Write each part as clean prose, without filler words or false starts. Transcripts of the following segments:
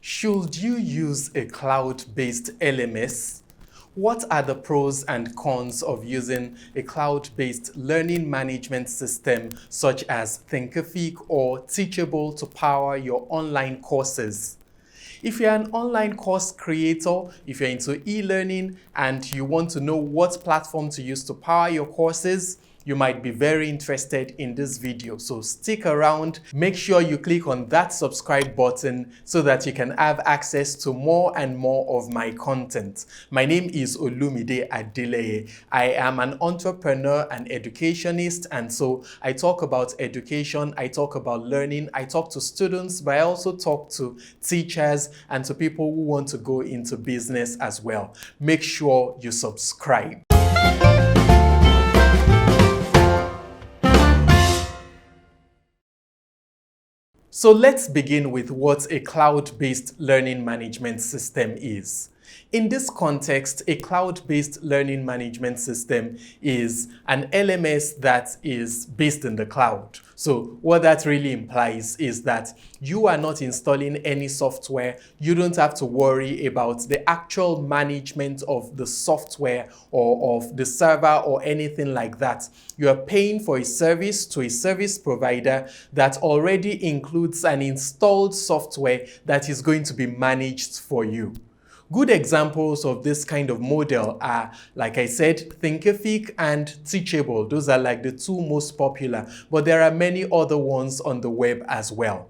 Should you use a cloud-based LMS? What are the pros and cons of using a cloud-based learning management system such as Thinkific or Teachable to power your online courses? If you're an online course creator, if you're into e-learning and you want to know what platform to use to power your courses, you might be very interested in this video. So stick around, make sure you click on that subscribe button so that you can have access to more and more of my content. My name is Olumide Adeleye. I am an entrepreneur and educationist, and so I talk about education, I talk about learning, I talk to students, but I also talk to teachers and to people who want to go into business as well. Make sure you subscribe. So let's begin with what a cloud-based learning management system is. In this context, a cloud-based learning management system is an LMS that is based in the cloud. So what that really implies is that you are not installing any software. You don't have to worry about the actual management of the software or of the server or anything like that. You are paying for a service to a service provider that already includes an installed software that is going to be managed for you. Good examples of this kind of model are, like I said, Thinkific and Teachable. Those are like the two most popular, but there are many other ones on the web as well.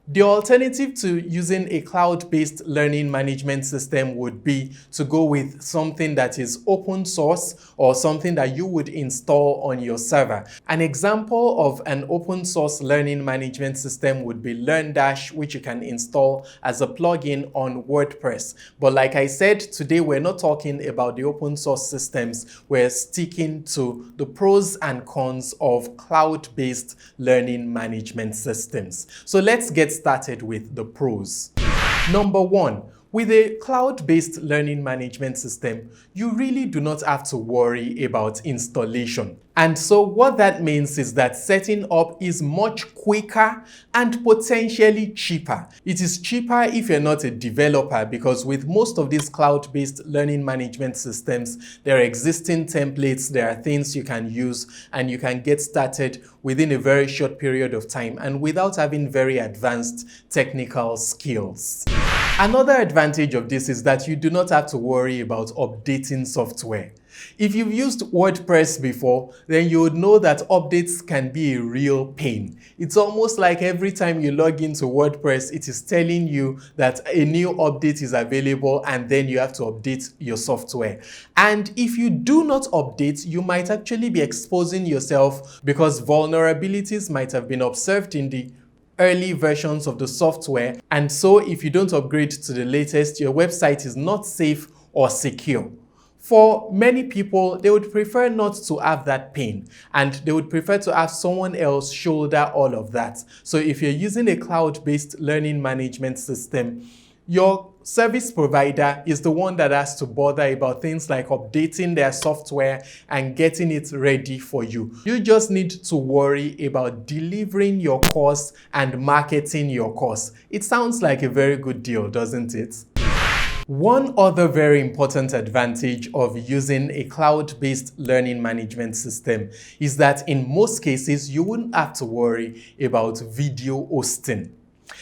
The alternative to using a cloud-based learning management system would be to go with something that is open source or something that you would install on your server. An example of an open source learning management system would be LearnDash, which you can install as a plugin on WordPress. But like I said, today we're not talking about the open source systems. We're sticking to the pros and cons of cloud-based learning management systems. So let's get started with the pros. Number one, with a cloud-based learning management system, you really do not have to worry about installation. And so what that means is that setting up is much quicker and potentially cheaper. It is cheaper if you're not a developer, because with most of these cloud-based learning management systems, there are existing templates, there are things you can use, and you can get started within a very short period of time and without having very advanced technical skills. Another advantage of this is that you do not have to worry about updating software. If you've used WordPress before, then you would know that updates can be a real pain. It's almost like every time you log into WordPress, it is telling you that a new update is available and then you have to update your software. And if you do not update, you might actually be exposing yourself because vulnerabilities might have been observed in the early versions of the software, and so if you don't upgrade to the latest, your website is not safe or secure. For many people, they would prefer not to have that pain, and they would prefer to have someone else shoulder all of that. So if you're using a cloud-based learning management system, your service provider is the one that has to bother about things like updating their software and getting it ready for you. You just need to worry about delivering your course and marketing your course. It sounds like a very good deal, doesn't it? One other very important advantage of using a cloud-based learning management system is that in most cases, you wouldn't have to worry about video hosting.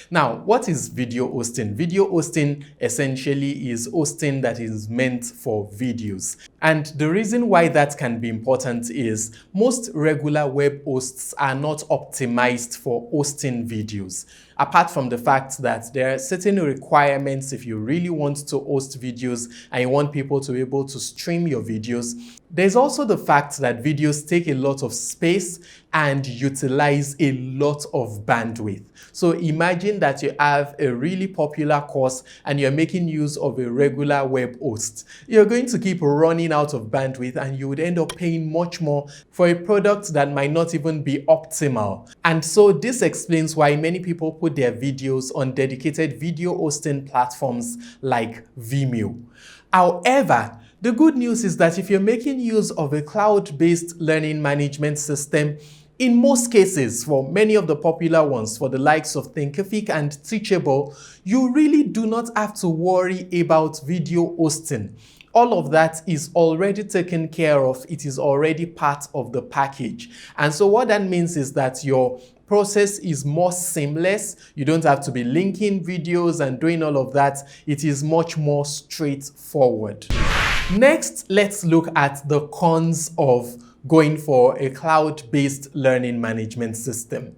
Now, what is video hosting? Video hosting essentially is hosting that is meant for videos. And the reason why that can be important is most regular web hosts are not optimized for hosting videos. Apart from the fact that there are certain requirements if you really want to host videos and you want people to be able to stream your videos, there's also the fact that videos take a lot of space and utilize a lot of bandwidth. So imagine that you have a really popular course and you're making use of a regular web host. You're going to keep running out of bandwidth and you would end up paying much more for a product that might not even be optimal. And so this explains why many people put their videos on dedicated video hosting platforms like Vimeo. However, the good news is that if you're making use of a cloud-based learning management system, In most cases, for many of the popular ones, for the likes of Thinkific and Teachable, you really do not have to worry about video hosting. All of that is already taken care of. It is already part of the package. And so what that means is that your process is more seamless. You don't have to be linking videos and doing all of that. It is much more straightforward. Next, let's look at the cons of going for a cloud-based learning management system.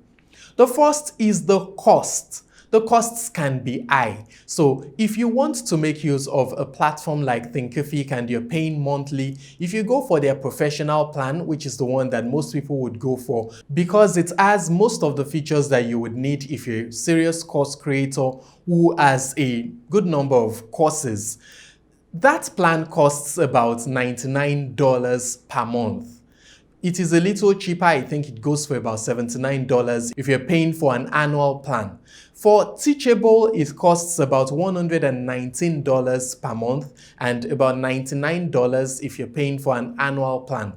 The first is the cost. The costs can be high. So if you want to make use of a platform like Thinkific and you're paying monthly, if you go for their professional plan, which is the one that most people would go for, because it has most of the features that you would need if you're a serious course creator who has a good number of courses, that plan costs about $99 per month. It is a little cheaper. I think it goes for about $79 if you're paying for an annual plan. For Teachable, it costs about $119 per month and about $99 if you're paying for an annual plan.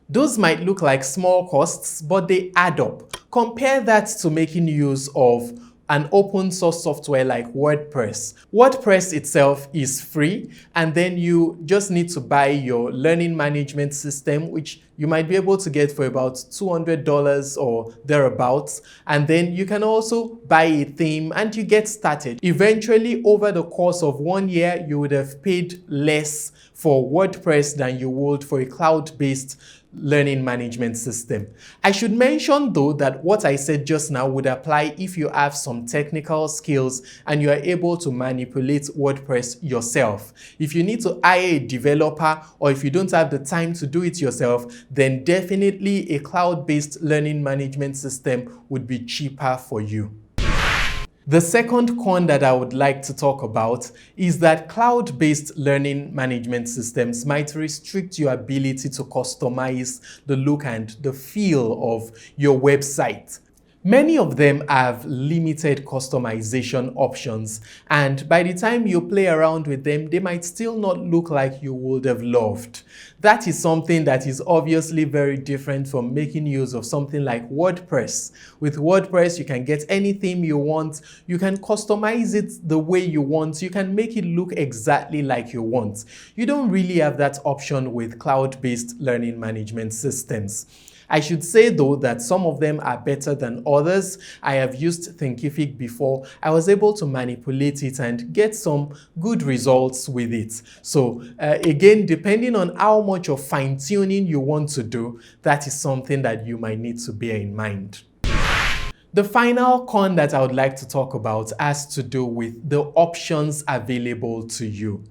Those might look like small costs, but they add up. Compare that to making use of an open source software like WordPress. WordPress itself is free, and then you just need to buy your learning management system, which you might be able to get for about $200 or thereabouts. And then you can also buy a theme and you get started. Eventually, over the course of 1 year, you would have paid less for WordPress than you would for a cloud-based learning management system. I should mention though that what I said just now would apply if you have some technical skills and you are able to manipulate WordPress yourself. If you need to hire a developer or if you don't have the time to do it yourself, then definitely a cloud-based learning management system would be cheaper for you. The second con that I would like to talk about is that cloud-based learning management systems might restrict your ability to customize the look and the feel of your website. Many of them have limited customization options, and by the time you play around with them, they might still not look like you would have loved. That is something that is obviously very different from making use of something like WordPress. With WordPress, you can get any theme you want, you can customize it the way you want, you can make it look exactly like you want. You don't really have that option with cloud-based learning management systems. I should say though that some of them are better than others. I have used Thinkific before. I was able to manipulate it and get some good results with it. So again, depending on how much of fine-tuning you want to do, that is something that you might need to bear in mind. The final con that I would like to talk about has to do with the options available to you.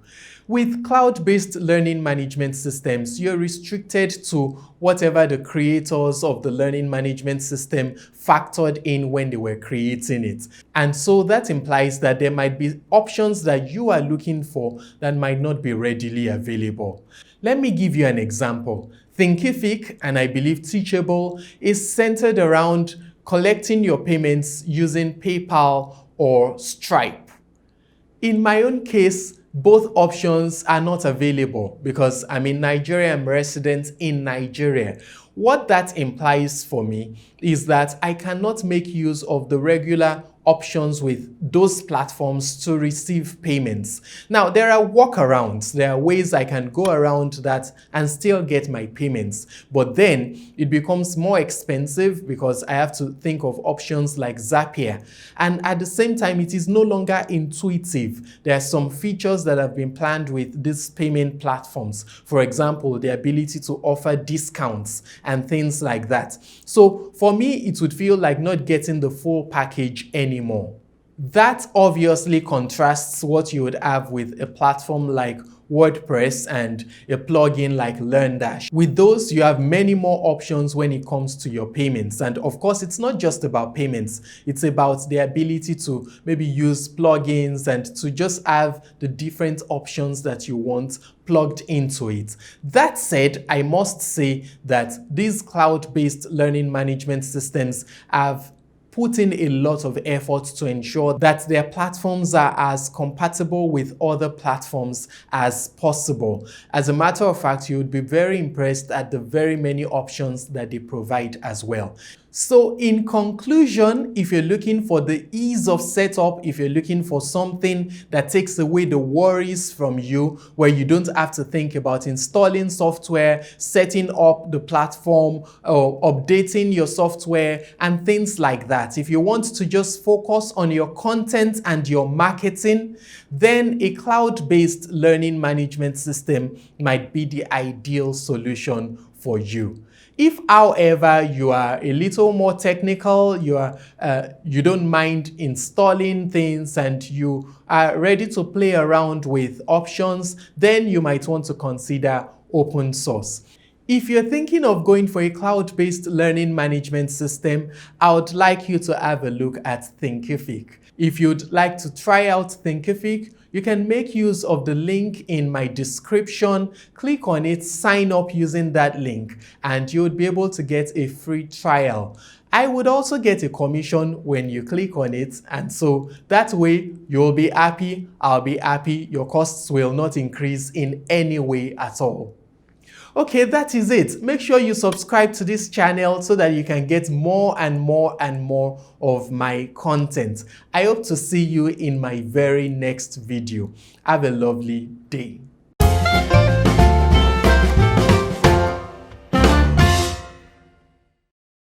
With cloud-based learning management systems, you're restricted to whatever the creators of the learning management system factored in when they were creating it. And so that implies that there might be options that you are looking for that might not be readily available. Let me give you an example. Thinkific, and I believe Teachable, is centered around collecting your payments using PayPal or Stripe. In my own case, both options are not available because I'm in Nigeria, I'm resident in Nigeria. What that implies for me is that I cannot make use of the regular options with those platforms to receive payments. Now, there are workarounds. There are ways I can go around that and still get my payments. But then it becomes more expensive because I have to think of options like Zapier. And at the same time, it is no longer intuitive. There are some features that have been planned with these payment platforms. For example, the ability to offer discounts and things like that. So for me, it would feel like not getting the full package anymore. That obviously contrasts what you would have with a platform like WordPress and a plugin like LearnDash. With those, you have many more options when it comes to your payments. And of course, it's not just about payments. It's about the ability to maybe use plugins and to just have the different options that you want plugged into it. That said, I must say that these cloud-based learning management systems have put in a lot of effort to ensure that their platforms are as compatible with other platforms as possible. As a matter of fact, you would be very impressed at the very many options that they provide as well. So in conclusion, if you're looking for the ease of setup, if you're looking for something that takes away the worries from you, where you don't have to think about installing software, setting up the platform, or updating your software and things like that. If you want to just focus on your content and your marketing, then a cloud-based learning management system might be the ideal solution for you. If, however, you are a little more technical, you don't mind installing things and you are ready to play around with options, then you might want to consider open source. If you're thinking of going for a cloud-based learning management system, I would like you to have a look at Thinkific. If you'd like to try out Thinkific, you can make use of the link in my description, click on it, sign up using that link, and you would be able to get a free trial. I would also get a commission when you click on it, and so that way you'll be happy, I'll be happy, your costs will not increase in any way at all. Okay, that is it. Make sure you subscribe to this channel so that you can get more and more and more of my content. I hope to see you in my very next video. Have a lovely day.